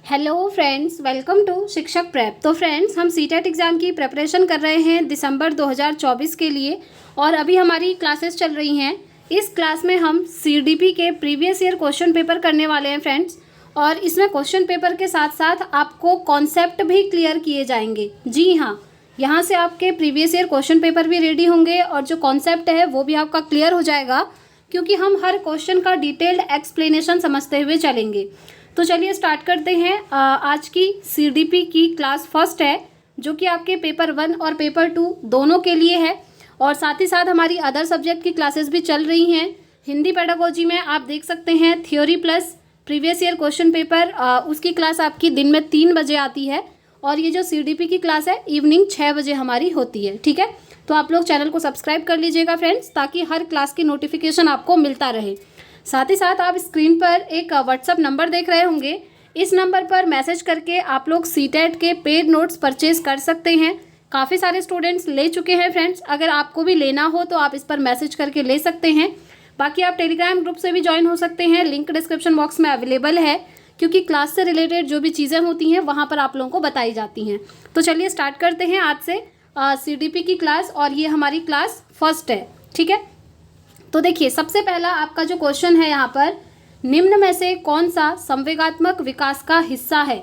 Hello friends, welcome to शिक्षक prep. तो friends, हम सीटेट एग्ज़ाम की प्रिपरेशन कर रहे हैं दिसंबर 2024 के लिए और अभी हमारी क्लासेस चल रही हैं। इस क्लास में हम सीडीपी के प्रीवियस ईयर क्वेश्चन पेपर करने वाले हैं फ्रेंड्स, और इसमें क्वेश्चन पेपर के साथ साथ आपको कॉन्सेप्ट भी क्लियर किए जाएंगे। जी हाँ, यहाँ से आपके प्रीवियस ईयर क्वेश्चन पेपर भी रेडी होंगे और जो कॉन्सेप्ट है वो भी आपका क्लियर हो जाएगा, क्योंकि हम हर क्वेश्चन का डिटेल्ड एक्सप्लेनेशन समझते हुए चलेंगे। तो चलिए स्टार्ट करते हैं। आज की सीडीपी की क्लास फर्स्ट है, जो कि आपके पेपर 1 और पेपर 2 दोनों के लिए है, और साथ ही साथ हमारी अदर सब्जेक्ट की क्लासेस भी चल रही हैं। हिंदी पेडागोजी में आप देख सकते हैं theory plus previous year question paper, उसकी क्लास आपकी दिन में 3 बजे आती है, और ये जो सीडीपी की क्लास है इवनिंग 6 बजे हमारी होती है। ठीक है, तो आप लोग चैनल को सब्सक्राइब कर लीजिएगा फ्रेंड्स, ताकि हर क्लास की नोटिफिकेशन आपको मिलता रहे। साथ ही साथ आप स्क्रीन पर एक व्हाट्सअप नंबर देख रहे होंगे, इस नंबर पर मैसेज करके आप लोग सीटेट के पेड नोट्स परचेज कर सकते हैं। काफ़ी सारे स्टूडेंट्स ले चुके हैं फ्रेंड्स, अगर आपको भी लेना हो तो आप इस पर मैसेज करके ले सकते हैं। बाकी आप टेलीग्राम ग्रुप से भी ज्वाइन हो सकते हैं, लिंक डिस्क्रिप्शन बॉक्स में अवेलेबल है, क्योंकि क्लास से रिलेटेड जो भी चीज़ें होती हैं वहाँ पर आप लोगों को बताई जाती हैं। तो चलिए स्टार्ट करते हैं आज से सीडीपी की क्लास, और ये हमारी क्लास फर्स्ट है। ठीक है, तो देखिए सबसे पहला आपका जो क्वेश्चन है यहाँ पर, निम्न में से कौन सा संवेगात्मक विकास का हिस्सा है।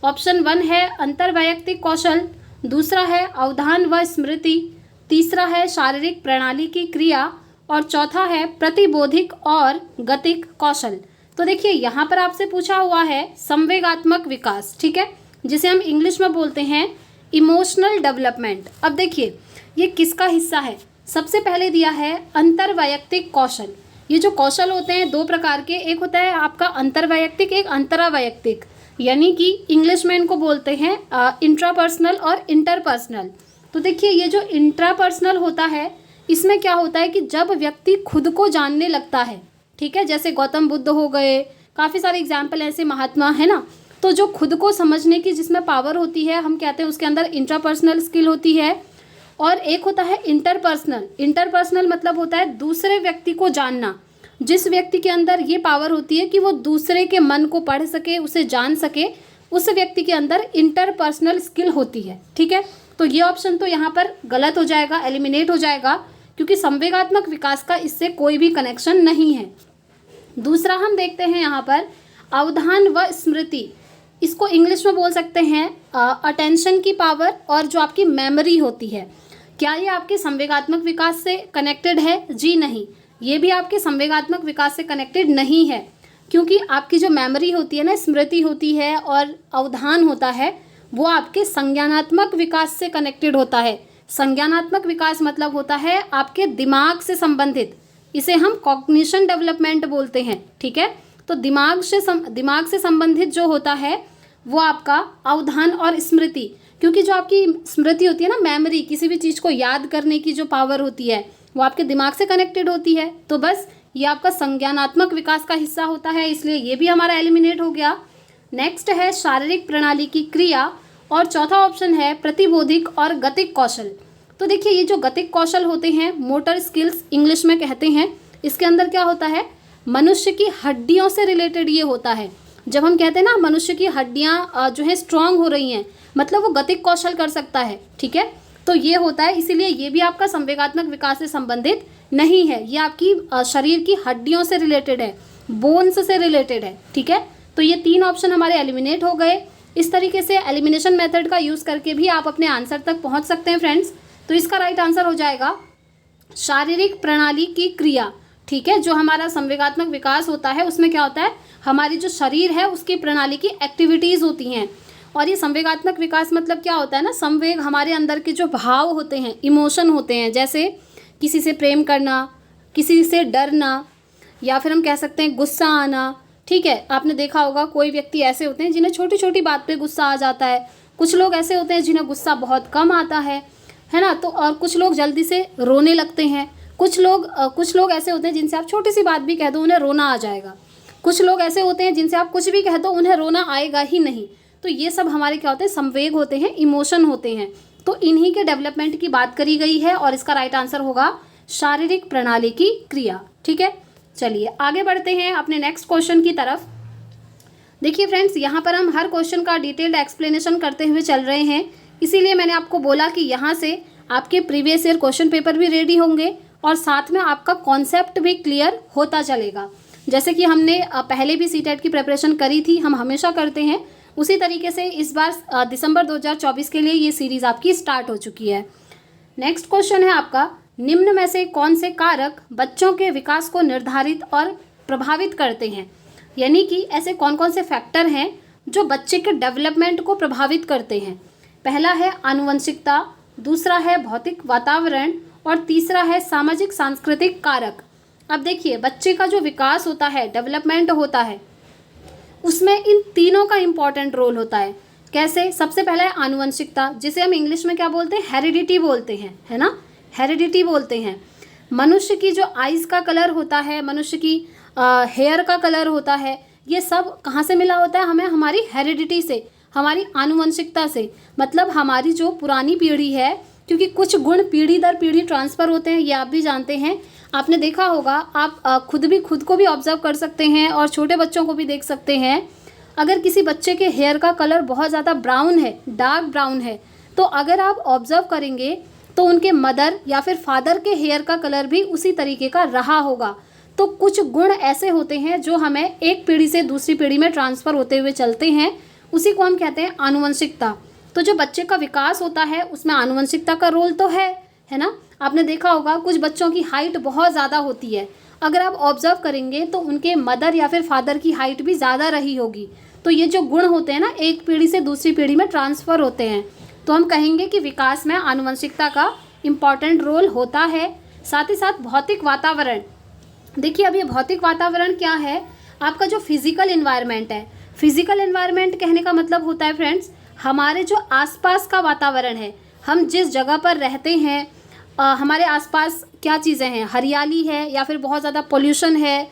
ऑप्शन 1 है अंतर्वैयक्तिक कौशल, दूसरा है अवधान व स्मृति, तीसरा है शारीरिक प्रणाली की क्रिया, और चौथा है प्रतिबोधिक और गतिक कौशल। तो देखिए यहाँ पर आपसे पूछा हुआ है संवेगात्मक विकास, ठीक है, जिसे हम इंग्लिश में बोलते हैं इमोशनल डेवलपमेंट। अब देखिए ये किसका हिस्सा है। सबसे पहले दिया है अंतर्वैयक्तिक कौशल। ये जो कौशल होते हैं 2 प्रकार के, एक होता है आपका अंतर्वैयक्तिक, एक अंतरावैयक्तिक, यानी कि इंग्लिश में इनको बोलते हैं इंट्रापर्सनल और इंटरपर्सनल। तो देखिए ये जो इंट्रापर्सनल होता है, इसमें क्या होता है कि जब व्यक्ति खुद को जानने लगता है, ठीक है, जैसे गौतम बुद्ध हो गए, काफ़ी सारे एग्जाम्पल ऐसे महात्मा है ना, तो जो खुद को समझने की जिसमें पावर होती है, हम कहते हैं उसके अंदर इंट्रापर्सनल स्किल होती है। और एक होता है इंटरपर्सनल। इंटरपर्सनल मतलब होता है दूसरे व्यक्ति को जानना। जिस व्यक्ति के अंदर ये पावर होती है कि वो दूसरे के मन को पढ़ सके, उसे जान सके, उस व्यक्ति के अंदर इंटरपर्सनल स्किल होती है। ठीक है, तो ये ऑप्शन तो यहाँ पर गलत हो जाएगा, एलिमिनेट हो जाएगा, क्योंकि संवेगात्मक विकास का इससे कोई भी कनेक्शन नहीं है। दूसरा हम देखते हैं यहाँ पर अवधान व स्मृति। इसको इंग्लिश में बोल सकते हैं अटेंशन की पावर, और जो आपकी मेमोरी होती है, क्या ये आपके संवेगात्मक विकास से कनेक्टेड है? जी नहीं, ये भी आपके संवेगात्मक विकास से कनेक्टेड नहीं है, क्योंकि आपकी जो मेमोरी होती है ना, स्मृति होती है और अवधान होता है, वो आपके संज्ञानात्मक विकास से कनेक्टेड होता है। संज्ञानात्मक विकास मतलब होता है आपके दिमाग से संबंधित, इसे हम कॉग्निशन डेवलपमेंट बोलते हैं। ठीक है, तो दिमाग से संबंधित जो होता है वो आपका अवधान और स्मृति, क्योंकि जो आपकी स्मृति होती है ना, मेमोरी, किसी भी चीज़ को याद करने की जो पावर होती है वो आपके दिमाग से कनेक्टेड होती है। तो बस ये आपका संज्ञानात्मक विकास का हिस्सा होता है, इसलिए ये भी हमारा एलिमिनेट हो गया। नेक्स्ट है शारीरिक प्रणाली की क्रिया, और चौथा ऑप्शन है प्रतिबोधिक और गतिक कौशल। तो देखिए ये जो गतिक कौशल होते हैं, मोटर स्किल्स इंग्लिश में कहते हैं, इसके अंदर क्या होता है, मनुष्य की हड्डियों से रिलेटेड ये होता है। जब हम कहते हैं ना मनुष्य की हड्डियाँ जो है स्ट्रांग हो रही हैं, मतलब वो गतिक कौशल कर सकता है। ठीक है, तो ये होता है, इसीलिए ये भी आपका संवेगात्मक विकास से संबंधित नहीं है, ये आपकी शरीर की हड्डियों से रिलेटेड है, बोन्स से रिलेटेड है। ठीक है, तो ये 3 ऑप्शन हमारे एलिमिनेट हो गए। इस तरीके से एलिमिनेशन मेथड का यूज़ करके भी आप अपने आंसर तक पहुँच सकते हैं फ्रेंड्स। तो इसका राइट आंसर हो जाएगा शारीरिक प्रणाली की क्रिया। ठीक है, जो हमारा संवेगात्मक विकास होता है उसमें क्या होता है, हमारी जो शरीर है उसकी प्रणाली की एक्टिविटीज़ होती हैं। और ये संवेगात्मक विकास मतलब क्या होता है ना, संवेग हमारे अंदर के जो भाव होते हैं, इमोशन होते हैं, जैसे किसी से प्रेम करना, किसी से डरना, या फिर हम कह सकते हैं गुस्सा आना। ठीक है, आपने देखा होगा कोई व्यक्ति ऐसे होते हैं जिन्हें छोटी छोटी बात पे गुस्सा आ जाता है, कुछ लोग ऐसे होते हैं जिन्हें गुस्सा बहुत कम आता है ना, तो और कुछ लोग जल्दी से रोने लगते हैं, कुछ लोग ऐसे होते हैं जिनसे आप छोटी सी बात भी कह दो उन्हें रोना आ जाएगा, कुछ लोग ऐसे होते हैं जिनसे आप कुछ भी कह दो उन्हें रोना आएगा ही नहीं। तो ये सब हमारे क्या होते हैं, संवेग होते हैं, इमोशन होते हैं। तो इन्हीं के डेवलपमेंट की बात करी गई है, और इसका राइट आंसर होगा शारीरिक प्रणाली की क्रिया। ठीक है, चलिए आगे बढ़ते हैं अपने नेक्स्ट क्वेश्चन की तरफ। देखिए फ्रेंड्स, यहाँ पर हम हर क्वेश्चन का डिटेल्ड एक्सप्लेनेशन करते हुए चल रहे हैं, इसीलिए मैंने आपको बोला कि यहाँ से आपके प्रीवियस ईयर क्वेश्चन पेपर भी रेडी होंगे और साथ में आपका कॉन्सेप्ट भी क्लियर होता चलेगा। जैसे कि हमने पहले भी सीटेट की प्रिपरेशन करी थी, हम हमेशा करते हैं, उसी तरीके से इस बार दिसंबर 2024 के लिए ये सीरीज़ आपकी स्टार्ट हो चुकी है। नेक्स्ट क्वेश्चन है आपका, निम्न में से कौन से कारक बच्चों के विकास को निर्धारित और प्रभावित करते हैं? यानी कि ऐसे कौन कौन से फैक्टर हैं जो बच्चे के डेवलपमेंट को प्रभावित करते हैं? पहला है आनुवंशिकता, दूसरा है भौतिक वातावरण और तीसरा है सामाजिक सांस्कृतिक कारक। अब देखिए, बच्चे का जो विकास होता है, डेवलपमेंट होता है, उसमें इन तीनों का इम्पॉर्टेंट रोल होता है। कैसे? सबसे पहला है आनुवंशिकता, जिसे हम इंग्लिश में क्या बोलते हैं? हेरिडिटी बोलते हैं, है ना, हेरिडिटी बोलते हैं। मनुष्य की जो आइज़ का कलर होता है, मनुष्य की हेयर का कलर होता है, ये सब कहाँ से मिला होता है हमें? हमारी हेरिडिटी से, हमारी आनुवंशिकता से। मतलब हमारी जो पुरानी पीढ़ी है, क्योंकि कुछ गुण पीढ़ी दर पीढ़ी ट्रांसफ़र होते हैं, ये आप भी जानते हैं, आपने देखा होगा, आप खुद को भी ऑब्जर्व कर सकते हैं और छोटे बच्चों को भी देख सकते हैं। अगर किसी बच्चे के हेयर का कलर बहुत ज़्यादा ब्राउन है, डार्क ब्राउन है, तो अगर आप ऑब्जर्व करेंगे तो उनके मदर या फिर फादर के हेयर का कलर भी उसी तरीके का रहा होगा। तो कुछ गुण ऐसे होते हैं जो हमें एक पीढ़ी से दूसरी पीढ़ी में ट्रांसफ़र होते हुए चलते हैं, उसी को हम कहते हैं आनुवंशिकता। तो जो बच्चे का विकास होता है उसमें आनुवंशिकता का रोल तो है ना। आपने देखा होगा कुछ बच्चों की हाइट बहुत ज़्यादा होती है, अगर आप ऑब्जर्व करेंगे तो उनके मदर या फिर फादर की हाइट भी ज़्यादा रही होगी। तो ये जो गुण होते हैं ना, एक पीढ़ी से दूसरी पीढ़ी में ट्रांसफ़र होते हैं, तो हम कहेंगे कि विकास में आनुवंशिकता का इम्पॉर्टेंट रोल होता है। साथ ही साथ भौतिक वातावरण। देखिए, अब ये भौतिक वातावरण क्या है? आपका जो फिज़िकल इन्वायरमेंट है। फिज़िकल इन्वायरमेंट कहने का मतलब होता है फ्रेंड्स, हमारे जो आसपास का वातावरण है, हम जिस जगह पर रहते हैं, हमारे आसपास क्या चीज़ें हैं, हरियाली है या फिर बहुत ज़्यादा पोल्यूशन है,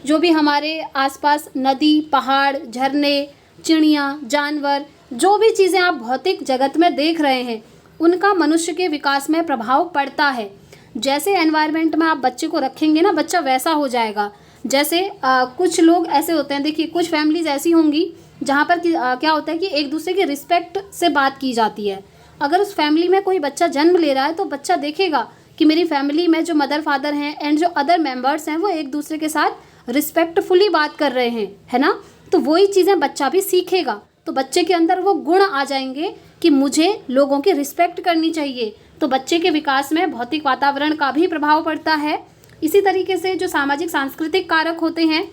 जो भी हमारे आसपास नदी, पहाड़, झरने, चिड़िया, जानवर, जो भी चीज़ें आप भौतिक जगत में देख रहे हैं, उनका मनुष्य के विकास में प्रभाव पड़ता है। जैसे एनवायरनमेंट में आप बच्चे को रखेंगे ना, बच्चा वैसा हो जाएगा। जैसे कुछ लोग ऐसे होते हैं, देखिए कुछ फैमिलीज ऐसी होंगी जहाँ पर क्या होता है कि एक दूसरे की रिस्पेक्ट से बात की जाती है। अगर उस फैमिली में कोई बच्चा जन्म ले रहा है तो बच्चा देखेगा कि मेरी फैमिली में जो मदर फादर हैं एंड जो अदर मेंबर्स हैं वो एक दूसरे के साथ रिस्पेक्टफुली बात कर रहे हैं, है ना। तो वही चीज़ें बच्चा भी सीखेगा, तो बच्चे के अंदर वो गुण आ जाएंगे कि मुझे लोगों की रिस्पेक्ट करनी चाहिए। तो बच्चे के विकास में भौतिक वातावरण का भी प्रभाव पड़ता है। इसी तरीके से जो सामाजिक सांस्कृतिक कारक होते हैं,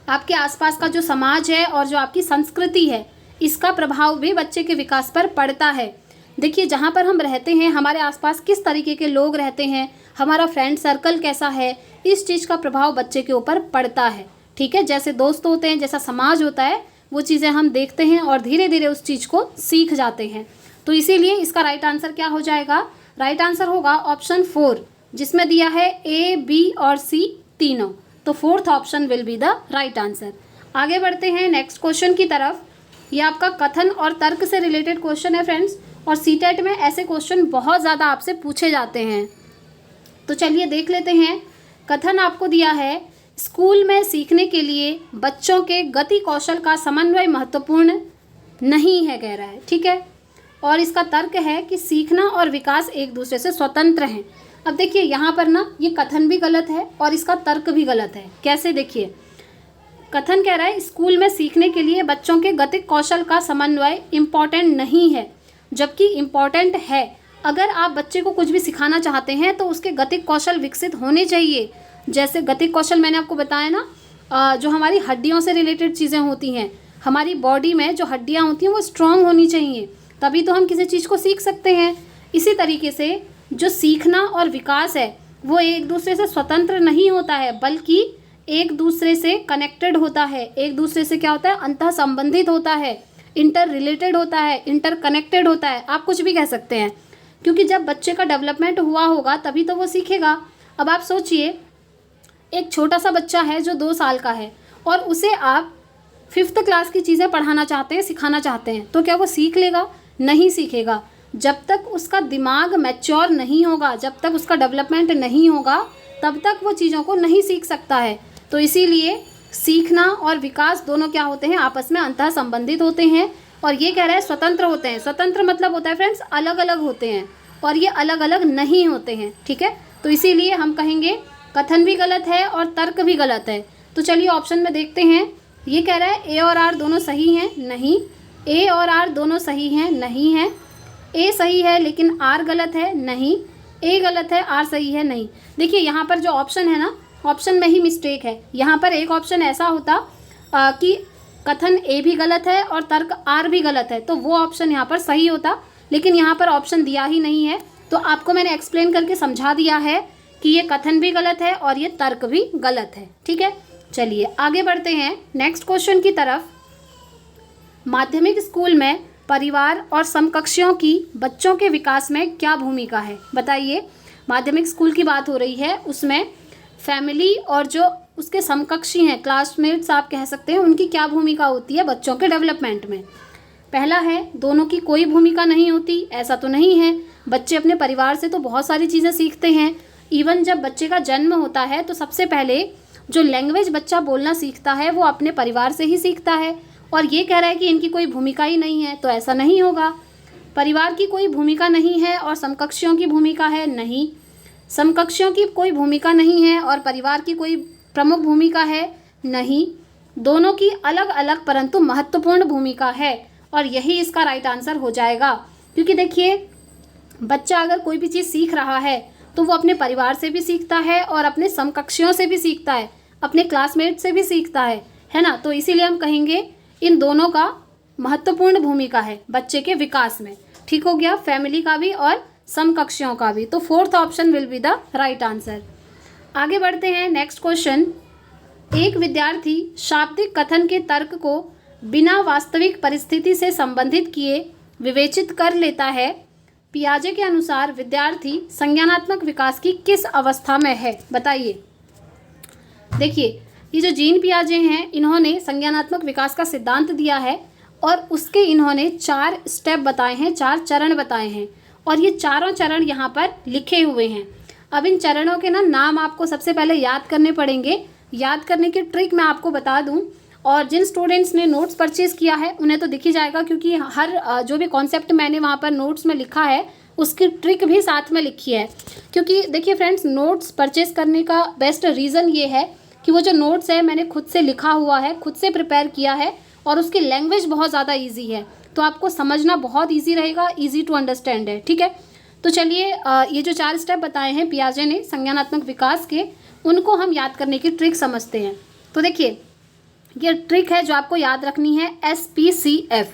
आपके आसपास का जो समाज है और जो आपकी संस्कृति है, इसका प्रभाव भी बच्चे के विकास पर पड़ता है। देखिए, जहाँ पर हम रहते हैं, हमारे आसपास किस तरीके के लोग रहते हैं, हमारा फ्रेंड सर्कल कैसा है, इस चीज़ का प्रभाव बच्चे के ऊपर पड़ता है। ठीक है, जैसे दोस्त होते हैं, जैसा समाज होता है, वो चीज़ें हम देखते हैं और धीरे धीरे उस चीज़ को सीख जाते हैं। तो इसीलिए इसका राइट आंसर क्या हो जाएगा? राइट आंसर होगा ऑप्शन 4, जिसमें दिया है A, B और C तीनों। तो 4th option will be the right answer. आगे बढ़ते हैं नेक्स्ट क्वेश्चन की तरफ। ये आपका कथन और तर्क से रिलेटेड क्वेश्चन है फ्रेंड्स, और सीटेट में ऐसे क्वेश्चन बहुत ज़्यादा आपसे पूछे जाते हैं। तो चलिए देख लेते हैं। कथन आपको दिया है, स्कूल में सीखने के लिए बच्चों के गति कौशल का समन्वय महत्वपूर्ण नहीं है, कह रहा है। ठीक है, और इसका तर्क है कि सीखना और विकास एक दूसरे से स्वतंत्र हैं। अब देखिए, यहाँ पर ना ये कथन भी गलत है और इसका तर्क भी गलत है। कैसे? देखिए, कथन कह रहा है स्कूल में सीखने के लिए बच्चों के गतिक कौशल का समन्वय इम्पॉर्टेंट नहीं है, जबकि इम्पॉर्टेंट है। अगर आप बच्चे को कुछ भी सिखाना चाहते हैं तो उसके गतिक कौशल विकसित होने चाहिए। जैसे गतिक कौशल मैंने आपको बताया ना, जो हमारी हड्डियों से रिलेटेड चीज़ें होती हैं, हमारी बॉडी में जो हड्डियाँ होती हैं वो स्ट्रॉन्ग होनी चाहिए, तभी तो हम किसी चीज़ को सीख सकते हैं। इसी तरीके से जो सीखना और विकास है वो एक दूसरे से स्वतंत्र नहीं होता है, बल्कि एक दूसरे से कनेक्टेड होता है। एक दूसरे से क्या होता है? अंतः संबंधित होता है, इंटर रिलेटेड होता है, इंटर कनेक्टेड होता है, आप कुछ भी कह सकते हैं। क्योंकि जब बच्चे का डेवलपमेंट हुआ होगा तभी तो वो सीखेगा। अब आप सोचिए, एक छोटा सा बच्चा है जो 2 साल का है और उसे आप 5th क्लास की चीज़ें पढ़ाना चाहते हैं, सिखाना चाहते हैं, तो क्या वो सीख लेगा? नहीं सीखेगा। जब तक उसका दिमाग मैच्योर नहीं होगा, जब तक उसका डेवलपमेंट नहीं होगा, तब तक वो चीज़ों को नहीं सीख सकता है। तो इसीलिए सीखना और विकास दोनों क्या होते हैं, आपस में अंतः संबंधित होते हैं। और ये कह रहा है स्वतंत्र होते हैं। स्वतंत्र मतलब होता है फ्रेंड्स अलग अलग होते हैं, और ये अलग अलग नहीं होते हैं। ठीक है, तो इसीलिए हम कहेंगे कथन भी गलत है और तर्क भी गलत है। तो चलिए ऑप्शन में देखते हैं। ये कह रहा है ए और आर दोनों सही हैं, नहीं। ए और आर दोनों सही हैं, नहीं है। ए सही है लेकिन आर गलत है, नहीं। ए गलत है, आर सही है, नहीं। देखिए यहाँ पर जो ऑप्शन है ना, ऑप्शन में ही मिस्टेक है। यहाँ पर एक ऑप्शन ऐसा होता कि कथन ए भी गलत है और तर्क आर भी गलत है, तो वो ऑप्शन यहाँ पर सही होता, लेकिन यहाँ पर ऑप्शन दिया ही नहीं है। तो आपको मैंने एक्सप्लेन करके समझा दिया है कि ये कथन भी गलत है और ये तर्क भी गलत है। ठीक है, चलिए आगे बढ़ते हैं नेक्स्ट क्वेश्चन की तरफ। माध्यमिक स्कूल में परिवार और समकक्षियों की बच्चों के विकास में क्या भूमिका है, बताइए। माध्यमिक स्कूल की बात हो रही है, उसमें फैमिली और जो उसके समकक्षी हैं, क्लासमेट्स आप कह सकते हैं, उनकी क्या भूमिका होती है बच्चों के डेवलपमेंट में। पहला है दोनों की कोई भूमिका नहीं होती, ऐसा तो नहीं है। बच्चे अपने परिवार से तो बहुत सारी चीज़ें सीखते हैं। इवन जब बच्चे का जन्म होता है तो सबसे पहले जो लैंग्वेज बच्चा बोलना सीखता है वो अपने परिवार से ही सीखता है। और ये कह रहा है कि इनकी कोई भूमिका ही नहीं है, तो ऐसा नहीं होगा। परिवार की कोई भूमिका नहीं है और समकक्षियों की भूमिका है, नहीं। समकक्षियों की कोई भूमिका नहीं है और परिवार की कोई प्रमुख भूमिका है, नहीं। दोनों की अलग अलग परंतु महत्वपूर्ण भूमिका है, और यही इसका राइट आंसर हो जाएगा। क्योंकि देखिए बच्चा अगर कोई भी चीज़ सीख रहा है तो वो अपने परिवार से भी सीखता है और अपने समकक्षियों से भी सीखता है, अपने क्लासमेट से भी सीखता है ना। तो इसीलिए हम कहेंगे इन दोनों का महत्वपूर्ण भूमिका है बच्चे के विकास में। ठीक हो गया, फैमिली का भी और समकक्षियों का भी। तो fourth option will be the right answer. आगे बढ़ते हैं नेक्स्ट क्वेश्चन। एक विद्यार्थी शाब्दिक कथन के तर्क को बिना वास्तविक परिस्थिति से संबंधित किए विवेचित कर लेता है। पियाजे के अनुसार विद्यार्थी संज्ञानात्मक विकास की किस अवस्था में है, बताइए। देखिए ये जो जीन पियाजे हैं, इन्होंने संज्ञानात्मक विकास का सिद्धांत दिया है और उसके इन्होंने 4 स्टेप बताए हैं, 4 चरण बताए हैं, और ये चारों चरण यहाँ पर लिखे हुए हैं। अब इन चरणों के नाम आपको सबसे पहले याद करने पड़ेंगे। याद करने की ट्रिक मैं आपको बता दूं, और जिन स्टूडेंट्स ने नोट्स परचेज़ किया है उन्हें तो दिख ही जाएगा, क्योंकि हर जो भी कॉन्सेप्ट मैंने वहाँ पर नोट्स में लिखा है उसकी ट्रिक भी साथ में लिखी है। क्योंकि देखिए फ्रेंड्स, नोट्स परचेज़ करने का बेस्ट रीज़न ये है कि वो जो नोट्स है मैंने खुद से लिखा हुआ है, खुद से प्रिपेयर किया है, और उसकी लैंग्वेज बहुत ज़्यादा ईजी है, तो आपको समझना बहुत ईजी रहेगा, ईजी टू अंडरस्टैंड है। ठीक है, तो चलिए ये जो 4 स्टेप बताए हैं पियाजे ने संज्ञानात्मक विकास के, उनको हम याद करने की ट्रिक समझते हैं। तो देखिए ये ट्रिक है जो आपको याद रखनी है, SPCF।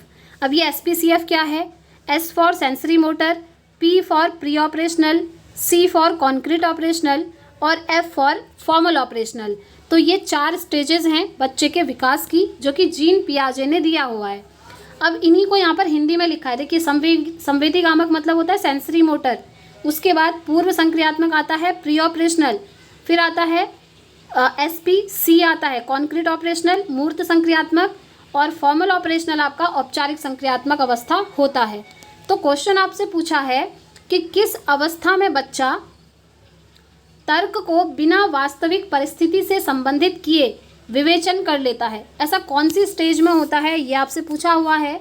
अब ये SPCF क्या है? S for sensory motor, P for pre operational, C for concrete operational और F फॉर फॉर्मल ऑपरेशनल। तो ये 4 स्टेजेस हैं बच्चे के विकास की, जो कि जीन पियाजे ने दिया हुआ है। अब इन्हीं को यहाँ पर हिंदी में लिखा है। देखिए संवेदीगामक मतलब होता है सेंसरी मोटर, उसके बाद पूर्व संक्रियात्मक आता है प्री ऑपरेशनल, फिर आता है SPC आता है कॉन्क्रीट ऑपरेशनल मूर्त संक्रियात्मक, और फॉर्मल ऑपरेशनल आपका औपचारिक संक्रियात्मक अवस्था होता है। तो क्वेश्चन आपसे पूछा है कि किस अवस्था में बच्चा तर्क को बिना वास्तविक परिस्थिति से संबंधित किए विवेचन कर लेता है, ऐसा कौन सी स्टेज में होता है, ये आपसे पूछा हुआ है।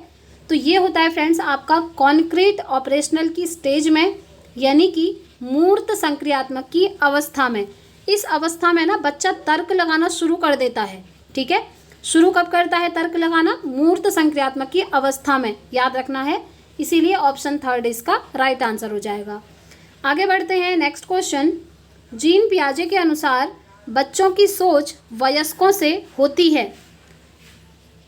तो ये होता है फ्रेंड्स आपका कॉन्क्रीट ऑपरेशनल की स्टेज में, यानी कि मूर्त संक्रियात्मक की अवस्था में। इस अवस्था में बच्चा तर्क लगाना शुरू कर देता है। ठीक है, शुरू कब करता है तर्क लगाना? मूर्त संक्रियात्मक की अवस्था में, याद रखना है। इसीलिए ऑप्शन 3 इसका राइट आंसर हो जाएगा। आगे बढ़ते हैं नेक्स्ट क्वेश्चन। जीन पियाजे के अनुसार बच्चों की सोच वयस्कों से होती है।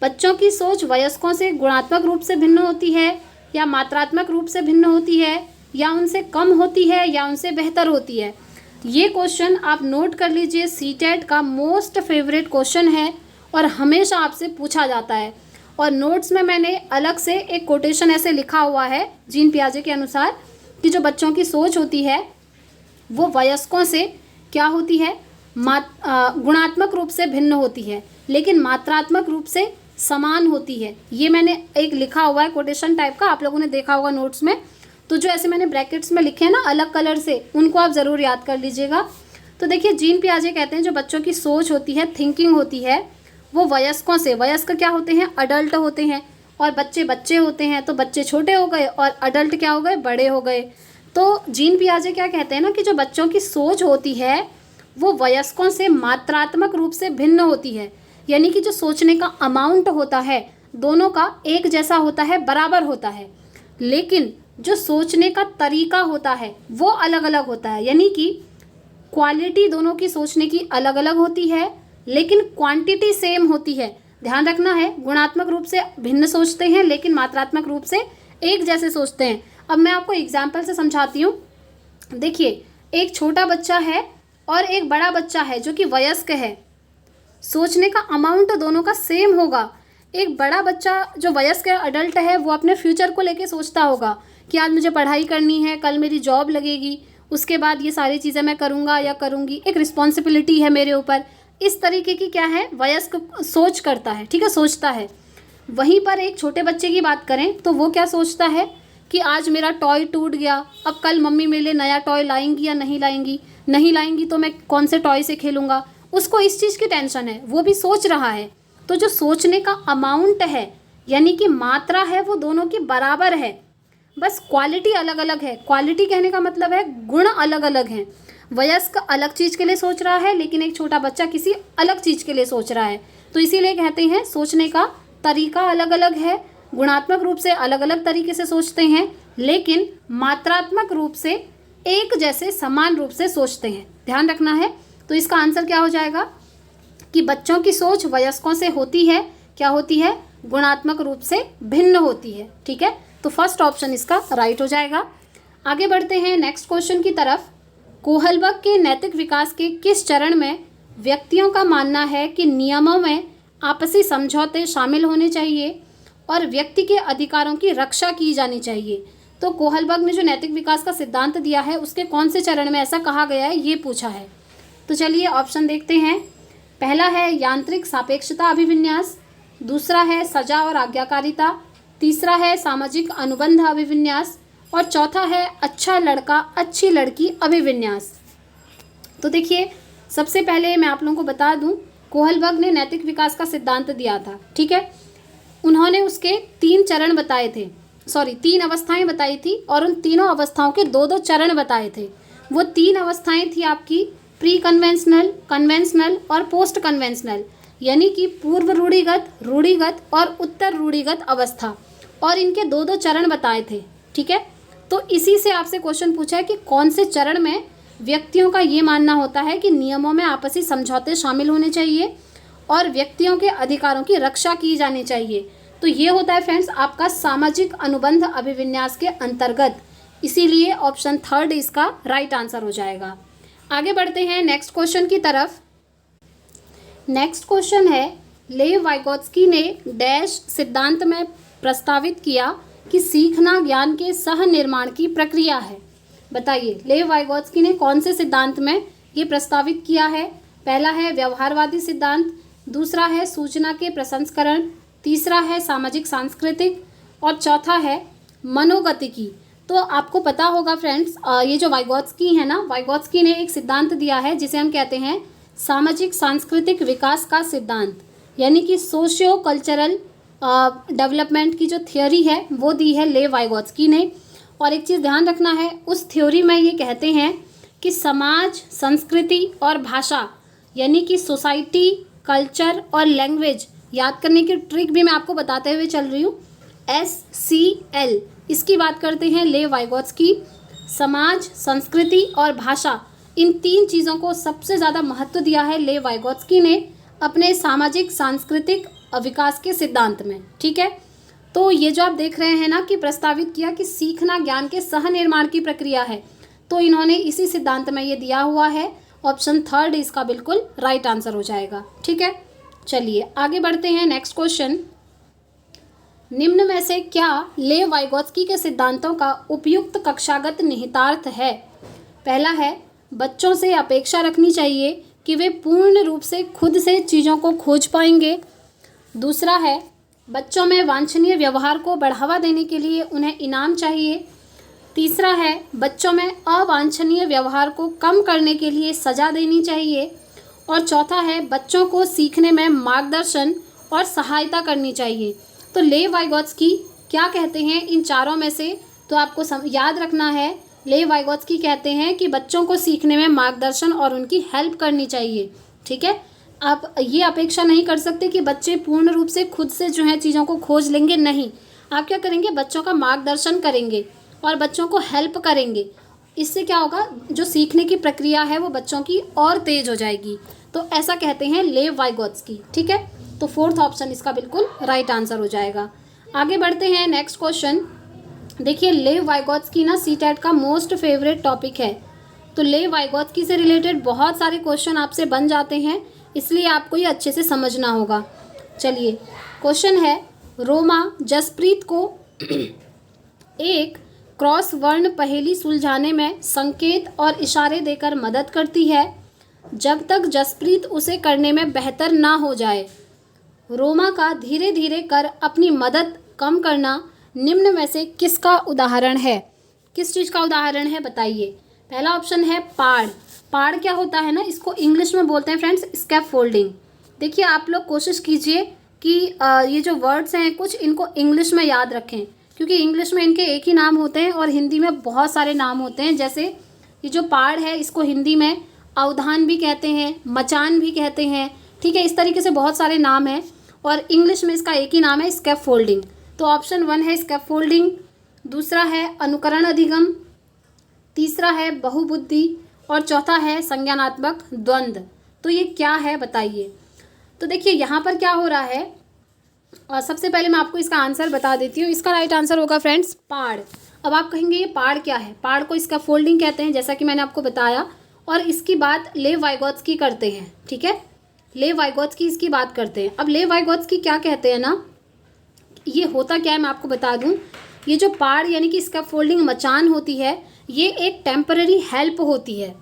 बच्चों की सोच वयस्कों से गुणात्मक रूप से भिन्न होती है, या मात्रात्मक रूप से भिन्न होती है, या उनसे कम होती है, या उनसे बेहतर होती है। ये क्वेश्चन आप नोट कर लीजिए, सीटेट का मोस्ट फेवरेट क्वेश्चन है और हमेशा आपसे पूछा जाता है। और नोट्स में मैंने अलग से एक कोटेशन ऐसे लिखा हुआ है जीन पियाजे के अनुसार कि जो बच्चों की सोच होती है वो वयस्कों से क्या होती है? गुणात्मक रूप से भिन्न होती है, लेकिन मात्रात्मक रूप से समान होती है। ये मैंने एक लिखा हुआ है कोटेशन टाइप का, आप लोगों ने देखा होगा नोट्स में। तो जो ऐसे मैंने ब्रैकेट्स में लिखे हैं ना अलग कलर से, उनको आप ज़रूर याद कर लीजिएगा। तो देखिए जीन पियाजे कहते हैं जो बच्चों की सोच होती है, थिंकिंग होती है, वो वयस्कों से, वयस्क क्या होते हैं, अडल्ट होते हैं, और बच्चे बच्चे होते हैं, तो बच्चे छोटे हो गए और अडल्ट क्या हो गए, बड़े हो गए। तो जीन पियाजे क्या कहते हैं ना कि जो बच्चों की सोच होती है वो वयस्कों से मात्रात्मक रूप से भिन्न होती है, यानी कि जो सोचने का अमाउंट होता है दोनों का एक जैसा होता है, बराबर होता है, लेकिन जो सोचने का तरीका होता है वो अलग अलग होता है, यानी कि क्वालिटी दोनों की सोचने की अलग अलग होती है लेकिन क्वांटिटी सेम होती है। ध्यान रखना है, गुणात्मक रूप से भिन्न सोचते हैं लेकिन मात्रात्मक रूप से एक जैसे सोचते हैं। अब मैं आपको एग्जाम्पल से समझाती हूँ। देखिए, एक छोटा बच्चा है और एक बड़ा बच्चा है जो कि वयस्क है, सोचने का अमाउंट दोनों का सेम होगा। एक बड़ा बच्चा जो वयस्क है, अडल्ट है, वो अपने फ्यूचर को लेके सोचता होगा कि आज मुझे पढ़ाई करनी है, कल मेरी जॉब लगेगी, उसके बाद ये सारी चीज़ें मैं करूँगा या करूँगी, एक रिस्पॉन्सिबिलिटी है मेरे ऊपर। इस तरीके की क्या है, वयस्क सोच करता है, ठीक है, सोचता है। वहीं पर एक छोटे बच्चे की बात करें तो वो क्या सोचता है कि आज मेरा टॉय टूट गया, अब कल मम्मी मेरे लिए नया टॉय लाएंगी या नहीं लाएंगी, नहीं लाएंगी तो मैं कौन से टॉय से खेलूँगा, उसको इस चीज़ की टेंशन है, वो भी सोच रहा है। तो जो सोचने का अमाउंट है यानी कि मात्रा है वो दोनों की बराबर है, बस क्वालिटी अलग अलग है। क्वालिटी कहने का मतलब है गुण अलग अलग हैं। वयस्क अलग चीज़ के लिए सोच रहा है लेकिन एक छोटा बच्चा किसी अलग चीज़ के लिए सोच रहा है, तो इसीलिए कहते हैं सोचने का तरीका अलग अलग है, गुणात्मक रूप से अलग अलग तरीके से सोचते हैं लेकिन मात्रात्मक रूप से एक जैसे समान रूप से सोचते हैं। ध्यान रखना है। तो इसका आंसर क्या हो जाएगा कि बच्चों की सोच वयस्कों से होती है, क्या होती है, गुणात्मक रूप से भिन्न होती है। ठीक है, तो फर्स्ट ऑप्शन इसका राइट हो जाएगा। आगे बढ़ते हैं नेक्स्ट क्वेश्चन की तरफ। कोहलबर्ग के नैतिक विकास के किस चरण में व्यक्तियों का मानना है कि नियमों में आपसी समझौते शामिल होने चाहिए और व्यक्ति के अधिकारों की रक्षा की जानी चाहिए? तो कोहलबर्ग ने जो नैतिक विकास का सिद्धांत दिया है उसके कौन से चरण में ऐसा कहा गया है, ये पूछा है। तो चलिए ऑप्शन देखते हैं। पहला है यांत्रिक सापेक्षता अभिविन्यास, दूसरा है सजा और आज्ञाकारिता, तीसरा है सामाजिक अनुबंध अभिविन्यास और चौथा है अच्छा लड़का अच्छी लड़की अभिविन्यास। तो देखिए, सबसे पहले मैं आप लोगों को बता दूं, कोहलबर्ग ने नैतिक विकास का सिद्धांत दिया था, ठीक है। उन्होंने उसके 3 चरण बताए थे, 3 अवस्थाएं बताई थी और उन तीनों अवस्थाओं के 2-2 चरण बताए थे। वो 3 अवस्थाएं थी आपकी प्री कन्वेंशनल, कन्वेंशनल और पोस्ट कन्वेंशनल, यानी कि पूर्व रूढ़िगत, रूढ़िगत और उत्तर रूढ़िगत अवस्था, और इनके 2-2 चरण बताए थे, ठीक है। तो इसी से आपसे क्वेश्चन पूछा है कि कौन से चरण में व्यक्तियों का ये मानना होता है कि नियमों में आपसी समझौते शामिल होने चाहिए और व्यक्तियों के अधिकारों की रक्षा की जानी चाहिए। तो ये होता है फ्रेंड्स आपका सामाजिक अनुबंध अभिविन्यास के अंतर्गत, इसीलिए ऑप्शन 3 इसका राइट आंसर हो जाएगा। आगे बढ़ते हैं नेक्स्ट क्वेश्चन की तरफ। नेक्स्ट क्वेश्चन है, लेव वाइगोत्स्की ने डैश सिद्धांत में प्रस्तावित किया कि सीखना ज्ञान के सह निर्माण की प्रक्रिया है। बताइए, लेव वाइगोत्स्की ने कौन से सिद्धांत में ये प्रस्तावित किया है? पहला है व्यवहारवादी सिद्धांत, दूसरा है सूचना के प्रसंस्करण, तीसरा है सामाजिक सांस्कृतिक और चौथा है मनोगतिकी। तो आपको पता होगा फ्रेंड्स, ये जो वाइगोत्स्की है ना, वाइगोत्स्की ने एक सिद्धांत दिया है जिसे हम कहते हैं सामाजिक सांस्कृतिक विकास का सिद्धांत, यानी कि सोशियो कल्चरल डेवलपमेंट की जो थ्योरी है वो दी है लेव वाइगोत्स्की ने। और एक चीज़ ध्यान रखना है, उस थ्योरी में ये कहते हैं कि समाज, संस्कृति और भाषा, यानी कि सोसाइटी, कल्चर और लैंग्वेज, याद करने की ट्रिक भी मैं आपको बताते हुए चल रही हूँ, SCL, इसकी बात करते हैं लेव वाइगोत्स्की। समाज, संस्कृति और भाषा, इन 3 चीज़ों को सबसे ज़्यादा महत्व दिया है लेव वाइगोत्स्की ने अपने सामाजिक सांस्कृतिक विकास के सिद्धांत में, ठीक है। तो ये जो आप देख रहे हैं ना कि प्रस्तावित किया कि सीखना ज्ञान के सह निर्माण की प्रक्रिया है, तो इन्होंने इसी सिद्धांत में ये दिया हुआ है। ऑप्शन 3 इसका बिल्कुल राइट आंसर हो जाएगा, ठीक है। चलिए आगे बढ़ते हैं नेक्स्ट क्वेश्चन। निम्न में से क्या लेव वाइगोत्स्की के सिद्धांतों का उपयुक्त कक्षागत निहितार्थ है? पहला है, बच्चों से अपेक्षा रखनी चाहिए कि वे पूर्ण रूप से खुद से चीज़ों को खोज पाएंगे। दूसरा है, बच्चों में वांछनीय व्यवहार को बढ़ावा देने के लिए उन्हें इनाम चाहिए। तीसरा है, बच्चों में अवांछनीय व्यवहार को कम करने के लिए सज़ा देनी चाहिए। और चौथा है बच्चों को सीखने में मार्गदर्शन और सहायता करनी चाहिए। तो लेव वाइगोत्स्की क्या कहते हैं इन चारों में से? तो आपको याद रखना है, लेव वाइगोत्स्की कहते हैं कि बच्चों को सीखने में मार्गदर्शन और उनकी हेल्प करनी चाहिए। ठीक है, आप ये अपेक्षा नहीं कर सकते कि बच्चे पूर्ण रूप से खुद से जो है चीज़ों को खोज लेंगे, नहीं। आप क्या करेंगे, बच्चों का मार्गदर्शन करेंगे और बच्चों को हेल्प करेंगे। इससे क्या होगा, जो सीखने की प्रक्रिया है वो बच्चों की और तेज हो जाएगी। तो ऐसा कहते हैं लेव वाइगोत्स्की। ठीक है, तो फोर्थ ऑप्शन इसका बिल्कुल राइट आंसर हो जाएगा। आगे बढ़ते हैं, नेक्स्ट क्वेश्चन देखिए। लेव वाइगोत्स्की ना सीटेट का मोस्ट फेवरेट टॉपिक है। तो लेव वाइगोत्स्की से रिलेटेड बहुत सारे क्वेश्चन आपसे बन जाते हैं, इसलिए आपको ये अच्छे से समझना होगा। चलिए, क्वेश्चन है, रोमा जसप्रीत को एक क्रॉस वर्ण पहेली सुलझाने में संकेत और इशारे देकर मदद करती है जब तक जसप्रीत उसे करने में बेहतर ना हो जाए। रोमा का धीरे धीरे कर अपनी मदद कम करना निम्न में से किसका उदाहरण है? किस चीज़ का उदाहरण है बताइए। पहला ऑप्शन है पाड़। पाड़ क्या होता है ना, इसको इंग्लिश में बोलते हैं फ्रेंड्स स्कैफोल्डिंग। देखिए, आप लोग कोशिश कीजिए कि ये जो वर्ड्स हैं कुछ इनको इंग्लिश में याद रखें, क्योंकि इंग्लिश में इनके एक ही नाम होते हैं और हिंदी में बहुत सारे नाम होते हैं। जैसे ये जो पाड़ है इसको हिंदी में अवधान भी कहते हैं, मचान भी कहते हैं। ठीक है, इस तरीके से बहुत सारे नाम हैं और इंग्लिश में इसका एक ही नाम है स्कैफोल्डिंग। तो ऑप्शन 1 है स्कैफोल्डिंग, दूसरा है अनुकरण अधिगम, तीसरा है बहुबुद्धि और चौथा है संज्ञानात्मक द्वंद्व। तो ये क्या है बताइए। तो देखिए यहाँ पर क्या हो रहा है, और सबसे पहले मैं आपको इसका आंसर बता देती हूँ। इसका राइट आंसर होगा फ्रेंड्स पाड़। अब आप कहेंगे ये पाड़ क्या है? पाड़ को स्कैफोल्डिंग कहते हैं, जैसा कि मैंने आपको बताया, और इसकी बात लेव वाइगोत्स्की करते हैं। ठीक है, लेव वाइगोत्स्की इसकी बात करते हैं। अब लेव वाइगोत्स्की क्या कहते हैं ना, ये होता क्या है मैं आपको बता दूं। ये जो पाड़ यानी कि स्कैफोल्डिंग मचान होती है, ये एक टेम्पररी हेल्प होती है।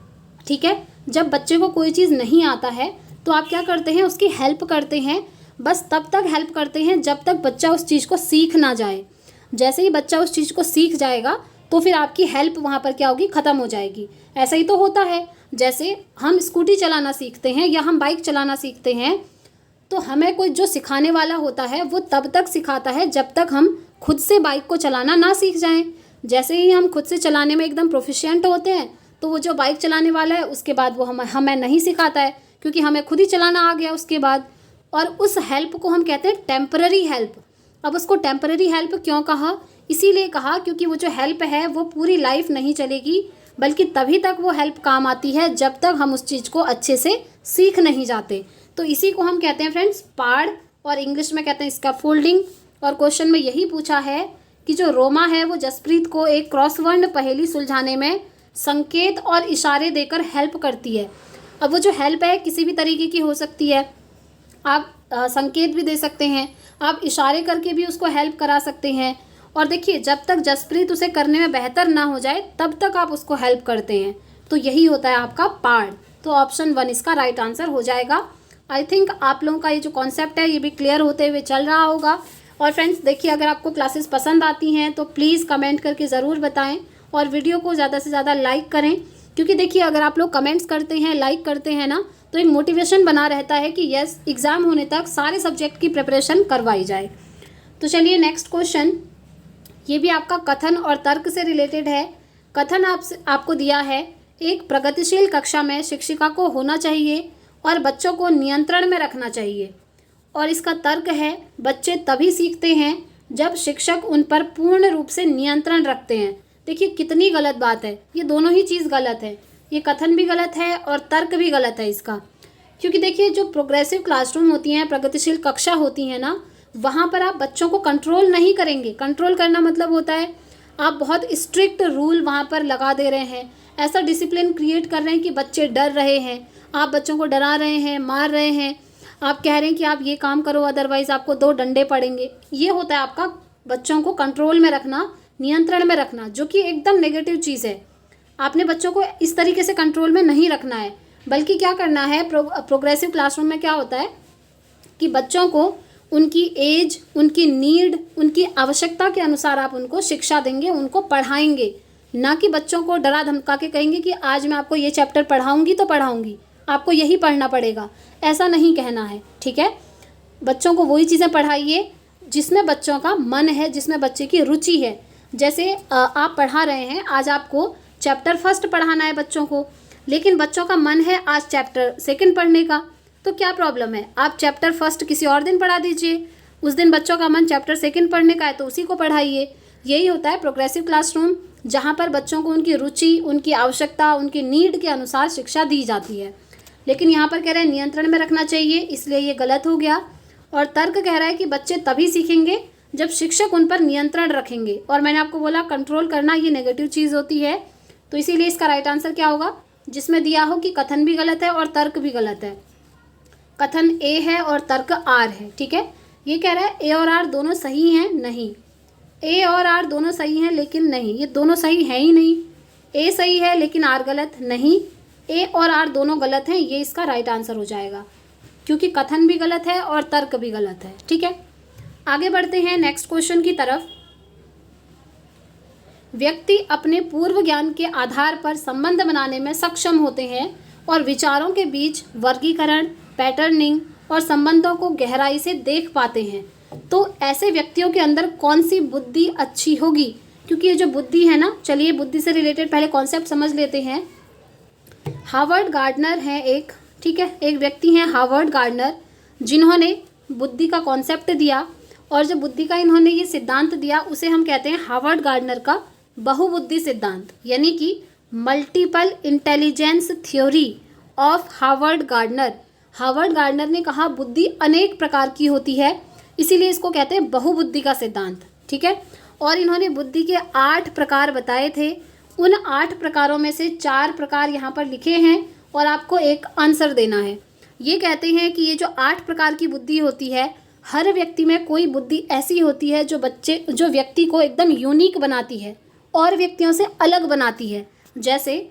ठीक है, जब बच्चे को कोई चीज़ नहीं आता है तो आप क्या करते हैं, उसकी हेल्प करते हैं। बस तब तक हेल्प करते हैं जब तक बच्चा उस चीज़ को सीख ना जाए। जैसे ही बच्चा उस चीज़ को सीख जाएगा तो फिर आपकी हेल्प वहाँ पर क्या होगी, ख़त्म हो जाएगी। ऐसा ही तो होता है, जैसे हम स्कूटी चलाना सीखते हैं या हम बाइक चलाना सीखते हैं, तो हमें कोई जो सिखाने वाला होता है वो तब तक सिखाता है जब तक हम खुद से बाइक को चलाना ना सीख जाएं। जैसे ही हम खुद से चलाने में एकदम प्रोफिशिएंट होते हैं तो वो जो बाइक चलाने वाला है उसके बाद वो हमें नहीं सिखाता है, क्योंकि हमें खुद ही चलाना आ गया उसके बाद। और उस हेल्प को हम कहते हैं टेम्पररी हेल्प। अब उसको टेम्पररी हेल्प क्यों कहा? इसीलिए कहा क्योंकि वो जो हेल्प है वो पूरी लाइफ नहीं चलेगी, बल्कि तभी तक वो हेल्प काम आती है जब तक हम उस चीज़ को अच्छे से सीख नहीं जाते। तो इसी को हम कहते हैं फ्रेंड्स पाड़, और इंग्लिश में कहते हैं स्कैफोल्डिंग। और क्वेश्चन में यही पूछा है कि जो रोमा है वो जसप्रीत को एक क्रॉसवर्ड पहेली सुलझाने में संकेत और इशारे देकर हेल्प करती है। अब वो जो हेल्प है किसी भी तरीके की हो सकती है, आप संकेत भी दे सकते हैं, आप इशारे करके भी उसको हेल्प करा सकते हैं। और देखिए, जब तक जसप्रीत उसे करने में बेहतर ना हो जाए तब तक आप उसको हेल्प करते हैं। तो यही होता है आपका पाड़। तो ऑप्शन 1 इसका राइट आंसर हो जाएगा। आई थिंक आप लोगों का ये जो कॉन्सेप्ट है ये भी क्लियर होते हुए चल रहा होगा। और फ्रेंड्स देखिए, अगर आपको क्लासेस पसंद आती हैं तो प्लीज़ कमेंट करके ज़रूर बताएं और वीडियो को ज़्यादा से ज़्यादा लाइक करें, क्योंकि देखिए अगर आप लोग कमेंट्स करते हैं, लाइक करते हैं ना, तो एक मोटिवेशन बना रहता है कि यस, एग्ज़ाम होने तक सारे सब्जेक्ट की प्रिपरेशन करवाई जाए। तो चलिए नेक्स्ट क्वेश्चन, ये भी आपका कथन और तर्क से रिलेटेड है। कथन आपको दिया है, एक प्रगतिशील कक्षा में शिक्षिका को होना चाहिए और बच्चों को नियंत्रण में रखना चाहिए। और इसका तर्क है, बच्चे तभी सीखते हैं जब शिक्षक उन पर पूर्ण रूप से नियंत्रण रखते हैं। देखिए कितनी गलत बात है, ये दोनों ही चीज़ गलत है। ये कथन भी गलत है और तर्क भी गलत है इसका, क्योंकि देखिए जो प्रोग्रेसिव क्लासरूम होती हैं, प्रगतिशील कक्षा होती हैं ना, वहाँ पर आप बच्चों को कंट्रोल नहीं करेंगे। कंट्रोल करना मतलब होता है आप बहुत स्ट्रिक्ट रूल वहाँ पर लगा दे रहे हैं, ऐसा डिसिप्लिन क्रिएट कर रहे हैं कि बच्चे डर रहे हैं, आप बच्चों को डरा रहे हैं, मार रहे हैं, आप कह रहे हैं कि आप ये काम करो अदरवाइज़ आपको 2 डंडे पड़ेंगे। ये होता है आपका बच्चों को कंट्रोल में रखना, नियंत्रण में रखना, जो कि एकदम नेगेटिव चीज़ है। आपने बच्चों को इस तरीके से कंट्रोल में नहीं रखना है, बल्कि क्या करना है, प्रोग्रेसिव क्लासरूम में क्या होता है कि बच्चों को उनकी एज, उनकी नीड, उनकी आवश्यकता के अनुसार आप उनको शिक्षा देंगे, उनको पढ़ाएंगे, ना कि बच्चों को डरा धमका के कहेंगे कि आज मैं आपको ये चैप्टर पढ़ाऊंगी तो पढ़ाऊंगी, आपको यही पढ़ना पड़ेगा, ऐसा नहीं कहना है, ठीक है। बच्चों को वही चीज़ें पढ़ाइए जिसमें बच्चों का मन है, जिसमें बच्चे की रुचि है। जैसे आप पढ़ा रहे हैं, आज आपको चैप्टर फर्स्ट पढ़ाना है बच्चों को, लेकिन बच्चों का मन है आज चैप्टर सेकंड पढ़ने का, तो क्या प्रॉब्लम है, आप चैप्टर फर्स्ट किसी और दिन पढ़ा दीजिए। उस दिन बच्चों का मन चैप्टर सेकंड पढ़ने का है तो उसी को पढ़ाइए। यही होता है प्रोग्रेसिव क्लासरूम, जहाँ पर बच्चों को उनकी रुचि, उनकी आवश्यकता, उनकी नीड के अनुसार शिक्षा दी जाती है। लेकिन यहाँ पर कह रहे हैं नियंत्रण में रखना चाहिए, इसलिए ये गलत हो गया। और तर्क कह रहा है कि बच्चे तभी सीखेंगे जब शिक्षक उन पर नियंत्रण रखेंगे, और मैंने आपको बोला कंट्रोल करना ये नेगेटिव चीज़ होती है, तो इसीलिए इसका राइट आंसर क्या होगा, जिसमें दिया हो कि कथन भी गलत है और तर्क भी गलत है। कथन ए है और तर्क आर है, ठीक है। ये कह रहा है ए और आर दोनों सही हैं, नहीं। ए और आर दोनों सही हैं लेकिन नहीं, ये दोनों सही हैं ही नहीं। ए सही है लेकिन आर गलत नहीं, ए और आर दोनों गलत हैं, ये इसका राइट आंसर हो जाएगा, क्योंकि कथन भी गलत है और तर्क भी गलत है, ठीक है। आगे बढ़ते हैं नेक्स्ट क्वेश्चन की तरफ। व्यक्ति अपने पूर्व ज्ञान के आधार पर संबंध बनाने में सक्षम होते हैं और विचारों के बीच वर्गीकरण, पैटर्निंग और संबंधों को गहराई से देख पाते हैं। तो ऐसे व्यक्तियों के अंदर कौन सी बुद्धि अच्छी होगी, क्योंकि ये जो बुद्धि है ना, चलिए बुद्धि से रिलेटेड पहले कॉन्सेप्ट समझ लेते हैं। हार्वर्ड गार्डनर है एक, ठीक है, एक व्यक्ति हैं हार्वर्ड गार्डनर, जिन्होंने बुद्धि का कॉन्सेप्ट दिया, और जो बुद्धि का इन्होंने ये सिद्धांत दिया उसे हम कहते हैं हार्वर्ड गार्डनर का बहुबुद्धि सिद्धांत, यानी कि multiple intelligence theory of Harvard gardener. Harvard gardener ने कहा बुद्धि अनेक प्रकार की होती है, इसीलिए इसको कहते हैं बहुबुद्धि का सिद्धांत, ठीक है। और इन्होंने बुद्धि के 8 प्रकार बताए थे। उन 8 प्रकारों में से 4 प्रकार यहाँ पर लिखे हैं और आपको एक आंसर देना है। ये कहते हैं कि ये जो 8 प्रकार की बुद्धि होती है, हर व्यक्ति में कोई बुद्धि ऐसी होती है जो व्यक्ति को एकदम यूनिक बनाती है और व्यक्तियों से अलग बनाती है। जैसे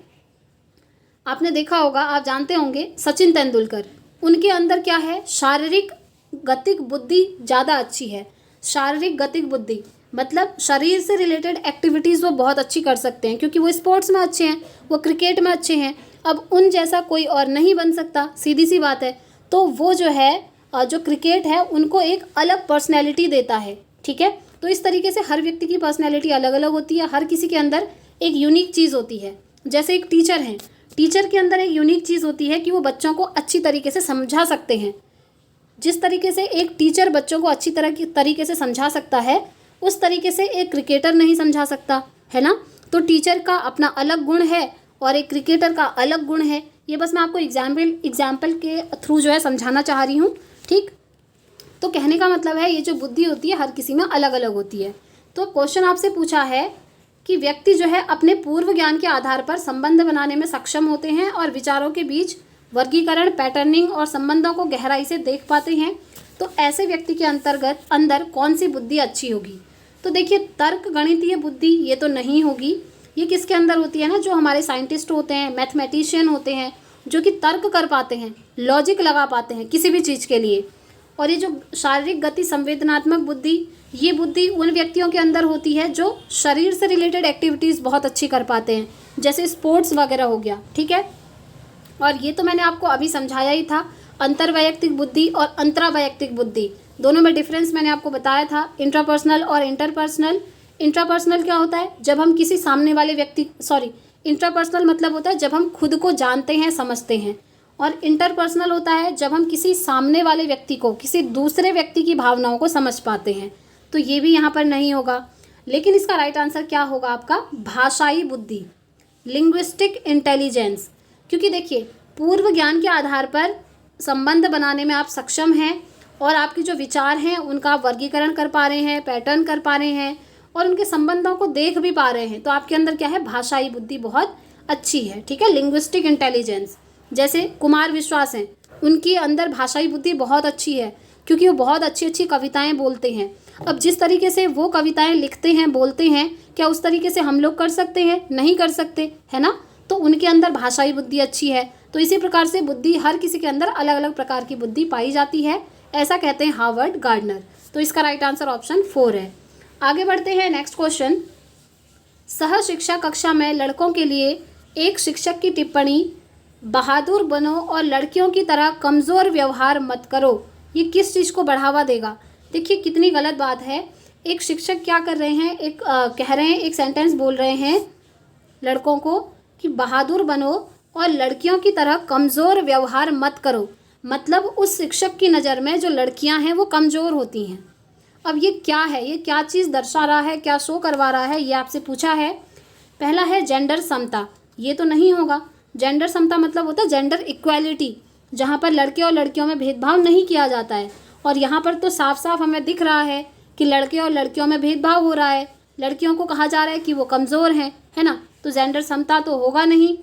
आपने देखा होगा, आप जानते होंगे सचिन तेंदुलकर, उनके अंदर क्या है, शारीरिक गतिक बुद्धि ज़्यादा अच्छी है। शारीरिक गतिक बुद्धि मतलब शरीर से रिलेटेड एक्टिविटीज़ वो बहुत अच्छी कर सकते हैं, क्योंकि वो स्पोर्ट्स में अच्छे हैं, वो क्रिकेट में अच्छे हैं। अब उन जैसा कोई और नहीं बन सकता, सीधी सी बात है। तो वो जो है, जो क्रिकेट है, उनको एक अलग पर्सनैलिटी देता है, ठीक है। तो इस तरीके से हर व्यक्ति की पर्सनैलिटी अलग अलग होती है, हर किसी के अंदर एक यूनिक चीज़ होती है। जैसे एक टीचर हैं, टीचर के अंदर एक यूनिक चीज़ होती है कि वो बच्चों को अच्छी तरीके से समझा सकते हैं। जिस तरीके से एक टीचर बच्चों को अच्छी तरीके से समझा सकता है, उस तरीके से एक क्रिकेटर नहीं समझा सकता, है ना। तो टीचर का अपना अलग गुण है और एक क्रिकेटर का अलग गुण है। ये बस मैं आपको एग्जाम्पल के थ्रू जो है समझाना चाह रही हूँ, ठीक। तो कहने का मतलब है ये जो बुद्धि होती है हर किसी में अलग अलग होती है। तो क्वेश्चन आपसे पूछा है कि व्यक्ति जो है अपने पूर्व ज्ञान के आधार पर संबंध बनाने में सक्षम होते हैं और विचारों के बीच वर्गीकरण, पैटर्निंग और संबंधों को गहराई से देख पाते हैं। तो ऐसे व्यक्ति के अंदर कौन सी बुद्धि अच्छी होगी। तो देखिए, तर्क गणितीय बुद्धि ये तो नहीं होगी। ये किसके अंदर होती है ना, जो हमारे साइंटिस्ट होते हैं, मैथमेटिशियन होते हैं, जो कि तर्क कर पाते हैं, लॉजिक लगा पाते हैं किसी भी चीज़ के लिए। और ये जो शारीरिक गति संवेदनात्मक बुद्धि, ये बुद्धि उन व्यक्तियों के अंदर होती है जो शरीर से रिलेटेड एक्टिविटीज़ बहुत अच्छी कर पाते हैं, जैसे स्पोर्ट्स वगैरह हो गया, ठीक है। और ये तो मैंने आपको अभी समझाया ही था, अंतर्वैयक्तिक बुद्धि और अंतरावैयक्तिक बुद्धि दोनों में डिफरेंस मैंने आपको बताया था, इंट्रापर्सनल और इंटरपर्सनल। इंट्रापर्सनल क्या होता है, जब हम किसी सामने वाले व्यक्ति, इंट्रापर्सनल मतलब होता है जब हम खुद को जानते हैं, समझते हैं। और इंटरपर्सनल होता है जब हम किसी सामने वाले व्यक्ति को, किसी दूसरे व्यक्ति की भावनाओं को समझ पाते हैं। तो ये भी यहाँ पर नहीं होगा। लेकिन इसका राइट आंसर क्या होगा आपका, भाषाई बुद्धि, लिंग्विस्टिक इंटेलिजेंस। क्योंकि देखिए, पूर्व ज्ञान के आधार पर संबंध बनाने में आप सक्षम हैं और आपके जो विचार हैं उनका वर्गीकरण कर पा रहे हैं, पैटर्न कर पा रहे हैं और उनके संबंधों को देख भी पा रहे हैं। तो आपके अंदर क्या है, भाषाई बुद्धि बहुत अच्छी है, ठीक है, लिंग्विस्टिक इंटेलिजेंस। जैसे कुमार विश्वास हैं, उनकी अंदर भाषाई बुद्धि बहुत अच्छी है, क्योंकि वो बहुत अच्छी अच्छी कविताएं बोलते हैं। अब जिस तरीके से वो कविताएं लिखते हैं, बोलते हैं, क्या उस तरीके से हम लोग कर सकते हैं, नहीं कर सकते, है ना। तो उनके अंदर भाषाई बुद्धि अच्छी है। तो इसी प्रकार से बुद्धि, हर किसी के अंदर अलग अलग प्रकार की बुद्धि पाई जाती है, ऐसा कहते हैं हार्वर्ड गार्डनर। तो इसका राइट आंसर ऑप्शन 4 है। आगे बढ़ते हैं नेक्स्ट क्वेश्चन। सह शिक्षा कक्षा में लड़कों के लिए एक शिक्षक की टिप्पणी बहादुर बनो और लड़कियों की तरह कमज़ोर व्यवहार मत करो, ये किस चीज़ को बढ़ावा देगा? देखिए कितनी गलत बात है। एक शिक्षक क्या कर रहे हैं, कह रहे हैं, एक सेंटेंस बोल रहे हैं लड़कों को कि बहादुर बनो और लड़कियों की तरह कमज़ोर व्यवहार मत करो। मतलब उस शिक्षक की नज़र में जो लड़कियां हैं वो कमज़ोर होती हैं। अब ये क्या है, ये क्या चीज़ दर्शा रहा है, क्या शो करवा रहा है, ये आपसे पूछा है। पहला है जेंडर समता, ये तो नहीं होगा। जेंडर समता मतलब होता है जेंडर इक्वालिटी, जहाँ पर लड़के और लड़कियों में भेदभाव नहीं किया जाता है। और यहाँ पर तो साफ साफ हमें दिख रहा है कि लड़के और लड़कियों में भेदभाव हो रहा है। लड़कियों को कहा जा रहा है कि वो कमज़ोर हैं, है ना, तो जेंडर समता तो होगा नहीं।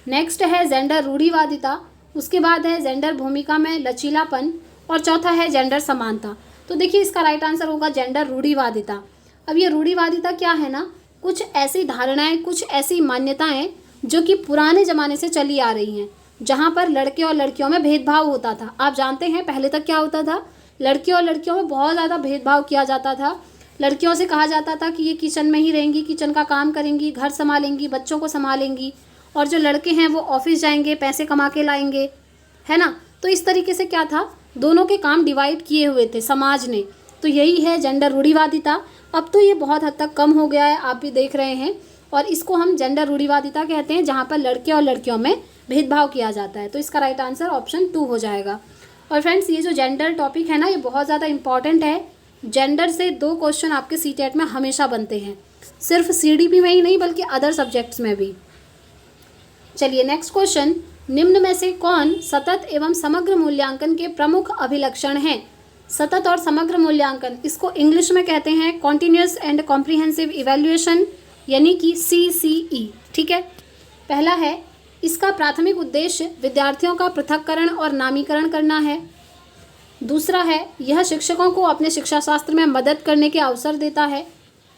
नेक्स्ट है जेंडर रूढ़िवादिता, उसके बाद है जेंडर भूमिका में लचीलापन, और चौथा है जेंडर समानता। तो देखिए इसका राइट आंसर होगा जेंडर रूढ़िवादिता। अब ये रूढ़िवादिता क्या है ना, कुछ ऐसी धारणाएं, कुछ ऐसी मान्यताएं जो कि पुराने ज़माने से चली आ रही हैं, जहाँ पर लड़के और लड़कियों में भेदभाव होता था। आप जानते हैं पहले तक क्या होता था, लड़के और लड़कियों में बहुत ज़्यादा भेदभाव किया जाता था। लड़कियों से कहा जाता था कि ये किचन में ही रहेंगी, किचन का काम करेंगी, घर संभालेंगी, बच्चों को संभालेंगी, और जो लड़के हैं वो ऑफिस जाएंगे, पैसे कमा के लाएंगे, है ना। तो इस तरीके से क्या था, दोनों के काम डिवाइड किए हुए थे समाज ने। तो यही है जेंडर रूढ़िवादिता। अब तो ये बहुत हद तक कम हो गया है, आप भी देख रहे हैं, और इसको हम जेंडर रूढ़िवादिता कहते हैं, जहाँ पर लड़के और लड़कियों में भेदभाव किया जाता है। तो इसका राइट आंसर ऑप्शन 2 हो जाएगा। और फ्रेंड्स ये जो जेंडर टॉपिक है ना, ये बहुत ज़्यादा इंपॉर्टेंट है। जेंडर से 2 क्वेश्चन आपके सीटेट में हमेशा बनते हैं, सिर्फ सीडीपी में ही नहीं बल्कि अदर सब्जेक्ट्स में भी। चलिए नेक्स्ट क्वेश्चन, निम्न में से कौन सतत एवं समग्र मूल्यांकन के प्रमुख अभिलक्षण हैं? सतत और समग्र मूल्यांकन, इसको इंग्लिश में कहते हैं कॉन्टिन्यूस एंड कॉम्प्रिहेंसिव इवैल्यूएशन, यानी कि CCE। ठीक है। पहला है, इसका प्राथमिक उद्देश्य विद्यार्थियों का पृथक्करण और नामीकरण करना है। दूसरा है, यह शिक्षकों को अपने शिक्षा शास्त्र में मदद करने के अवसर देता है।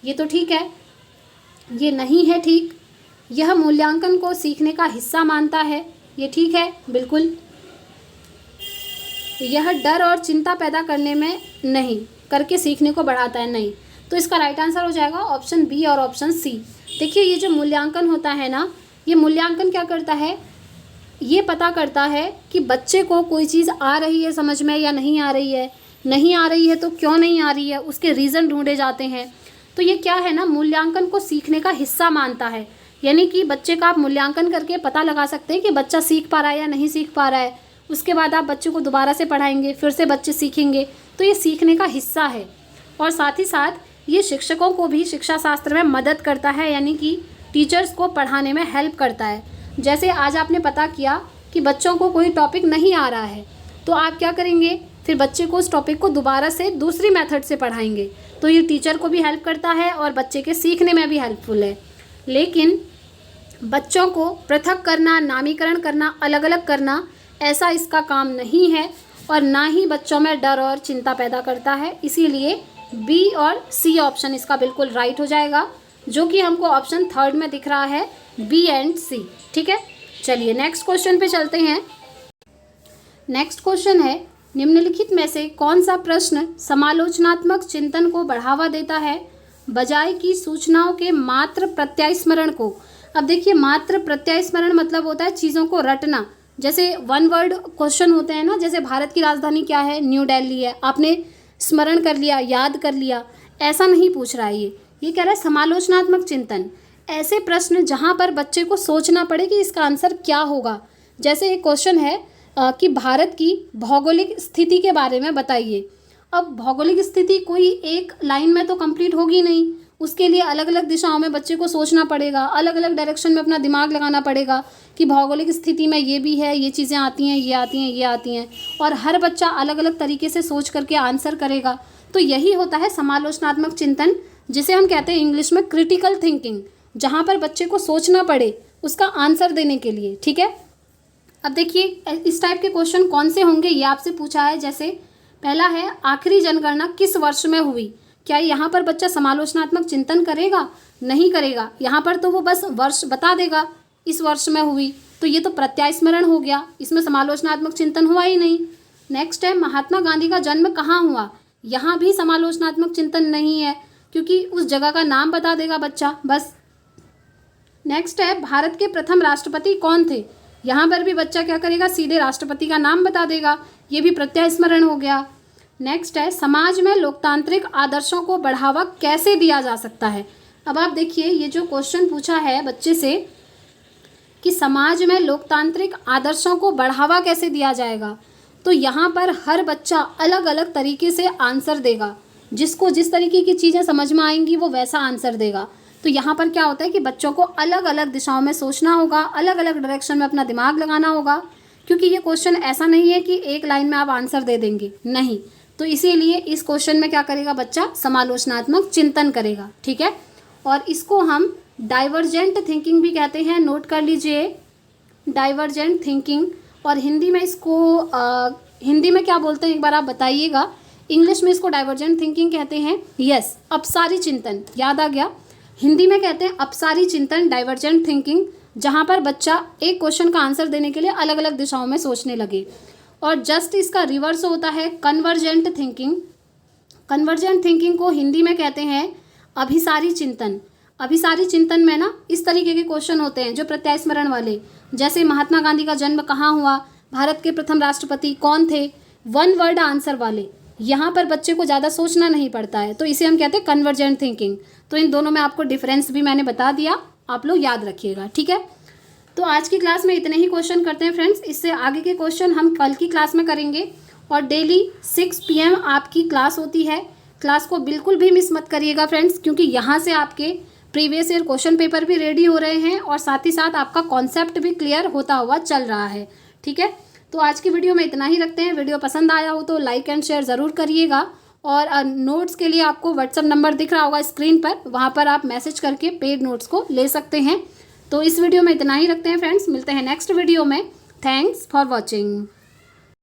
ये तो ठीक है। ये नहीं है ठीक, यह मूल्यांकन को सीखने का हिस्सा मानता है। ये ठीक है, बिल्कुल। यह डर और चिंता पैदा करने में नहीं, करके सीखने को बढ़ाता है, नहीं। तो इसका राइट आंसर हो जाएगा ऑप्शन बी और ऑप्शन सी। देखिए ये जो मूल्यांकन होता है ना, ये मूल्यांकन क्या करता है, ये पता करता है कि बच्चे को कोई चीज़ आ रही है समझ में या नहीं आ रही है। नहीं आ रही है तो क्यों नहीं आ रही है, उसके रीज़न ढूंढे जाते हैं। तो ये क्या है ना, मूल्यांकन को सीखने का हिस्सा मानता है। यानी कि बच्चे का आप मूल्यांकन करके पता लगा सकते हैं कि बच्चा सीख पा रहा है या नहीं सीख पा रहा है। उसके बाद आप बच्चे को दोबारा से पढ़ाएंगे, फिर से बच्चे सीखेंगे। तो ये सीखने का हिस्सा है। और साथ ही साथ ये शिक्षकों को भी शिक्षा शास्त्र में मदद करता है, यानी कि टीचर्स को पढ़ाने में हेल्प करता है। जैसे आज आपने पता किया कि बच्चों को कोई टॉपिक नहीं आ रहा है, तो आप क्या करेंगे, फिर बच्चे को उस टॉपिक को दोबारा से दूसरी मेथड से पढ़ाएंगे। तो ये टीचर को भी हेल्प करता है और बच्चे के सीखने में भी हेल्पफुल है। लेकिन बच्चों को पृथक करना, नामीकरण करना, अलग अलग करना, ऐसा इसका काम नहीं है, और ना ही बच्चों में डर और चिंता पैदा करता है। इसीलिए बी और सी ऑप्शन इसका बिल्कुल राइट हो जाएगा, जो कि हमको ऑप्शन 3 में दिख रहा है, बी एंड सी। ठीक है। चलिए नेक्स्ट क्वेश्चन पे चलते हैं। नेक्स्ट क्वेश्चन है, निम्नलिखित में से कौन सा प्रश्न समालोचनात्मक चिंतन को बढ़ावा देता है बजाय कि सूचनाओं के मात्र प्रत्यास्मरण को? अब देखिए मात्र प्रत्यास्मरण मतलब होता है चीज़ों को रटना। जैसे 1 वर्ड क्वेश्चन होते हैं ना, जैसे भारत की राजधानी क्या है, न्यू दिल्ली है, आपने स्मरण कर लिया, याद कर लिया, ऐसा नहीं पूछ रहा है। ये कह रहा है समालोचनात्मक चिंतन, ऐसे प्रश्न जहाँ पर बच्चे को सोचना पड़े कि इसका आंसर क्या होगा। जैसे एक क्वेश्चन है कि भारत की भौगोलिक स्थिति के बारे में बताइए। अब भौगोलिक स्थिति कोई एक लाइन में तो कंप्लीट होगी नहीं, उसके लिए अलग अलग दिशाओं में बच्चे को सोचना पड़ेगा, अलग अलग डायरेक्शन में अपना दिमाग लगाना पड़ेगा कि भौगोलिक स्थिति में ये भी है, ये चीज़ें आती हैं, ये आती हैं, ये आती हैं, और हर बच्चा अलग अलग तरीके से सोच करके आंसर करेगा। तो यही होता है समालोचनात्मक चिंतन, जिसे हम कहते हैं इंग्लिश में क्रिटिकल थिंकिंग, जहाँ पर बच्चे को सोचना पड़े उसका आंसर देने के लिए। ठीक है। अब देखिए इस टाइप के क्वेश्चन कौन से होंगे, ये आपसे पूछा है। जैसे पहला है, आखिरी जनगणना किस वर्ष में हुई? क्या यहाँ पर बच्चा समालोचनात्मक चिंतन करेगा? नहीं करेगा। यहाँ पर तो वो बस वर्ष बता देगा, इस वर्ष में हुई, तो ये तो प्रत्यास्मरण हो गया, इसमें समालोचनात्मक चिंतन हुआ ही नहीं। नेक्स्ट है, महात्मा गांधी का जन्म कहाँ हुआ? यहाँ भी समालोचनात्मक चिंतन नहीं है, क्योंकि उस जगह का नाम बता देगा बच्चा बस। नेक्स्ट है, भारत के प्रथम राष्ट्रपति कौन थे? यहाँ पर भी बच्चा क्या करेगा, सीधे राष्ट्रपति का नाम बता देगा, ये भी प्रत्यय स्मरण हो गया। नेक्स्ट है, समाज में लोकतांत्रिक आदर्शों को बढ़ावा कैसे दिया जा सकता है। अब आप देखिए, ये जो क्वेश्चन पूछा है बच्चे से कि समाज में लोकतांत्रिक आदर्शों को बढ़ावा कैसे दिया जाएगा, तो यहाँ पर हर बच्चा अलग अलग तरीके से आंसर देगा, जिसको जिस तरीके की चीज़ें समझ में आएंगी वो वैसा आंसर देगा। तो यहाँ पर क्या होता है कि बच्चों को अलग अलग दिशाओं में सोचना होगा, अलग अलग डायरेक्शन में अपना दिमाग लगाना होगा, क्योंकि ये क्वेश्चन ऐसा नहीं है कि एक लाइन में आप आंसर दे देंगे, नहीं। तो इसीलिए इस क्वेश्चन में क्या करेगा बच्चा, समालोचनात्मक चिंतन करेगा, ठीक है। और इसको हम डाइवर्जेंट थिंकिंग भी कहते हैं, नोट कर लीजिए, डाइवर्जेंट थिंकिंग। और हिंदी में इसको हिंदी में क्या बोलते हैं एक बार आप बताइएगा। इंग्लिश में इसको डाइवर्जेंट थिंकिंग कहते हैं, यस, अपसारी चिंतन, याद आ गया। हिंदी में कहते हैं अपसारी चिंतन, डाइवर्जेंट थिंकिंग, जहाँ पर बच्चा एक क्वेश्चन का आंसर देने के लिए अलग अलग दिशाओं में सोचने लगे। और जस्ट इसका रिवर्स होता है कन्वर्जेंट थिंकिंग। कन्वर्जेंट थिंकिंग को हिंदी में कहते हैं अभिसारी चिंतन। अभिसारी चिंतन में ना इस तरीके के क्वेश्चन होते हैं जो प्रत्यय स्मरण वाले, जैसे महात्मा गांधी का जन्म कहाँ हुआ, भारत के प्रथम राष्ट्रपति कौन थे, वन वर्ड आंसर वाले। यहाँ पर बच्चे को ज़्यादा सोचना नहीं पड़ता है, तो इसे हम कहते हैं कन्वर्जेंट थिंकिंग। तो इन दोनों में आपको डिफरेंस भी मैंने बता दिया, आप लोग याद रखिएगा, ठीक है। तो आज की क्लास में इतने ही क्वेश्चन करते हैं फ्रेंड्स, इससे आगे के क्वेश्चन हम कल की क्लास में करेंगे। और डेली 6 PM आपकी क्लास होती है। क्लास को बिल्कुल भी मिस मत करिएगा फ्रेंड्स, क्योंकि यहाँ से आपके प्रीवियस ईयर क्वेश्चन पेपर भी रेडी हो रहे हैं और साथ ही साथ आपका कॉन्सेप्ट भी क्लियर होता हुआ चल रहा है, ठीक है। तो आज की वीडियो में इतना ही रखते हैं। वीडियो पसंद आया हो तो लाइक एंड शेयर ज़रूर करिएगा। और नोट्स के लिए आपको व्हाट्सएप नंबर दिख रहा होगा स्क्रीन पर, वहाँ पर आप मैसेज करके पेड नोट्स को ले सकते हैं। तो इस वीडियो में इतना ही रखते हैं फ्रेंड्स, मिलते हैं नेक्स्ट वीडियो में। Thanks for watching.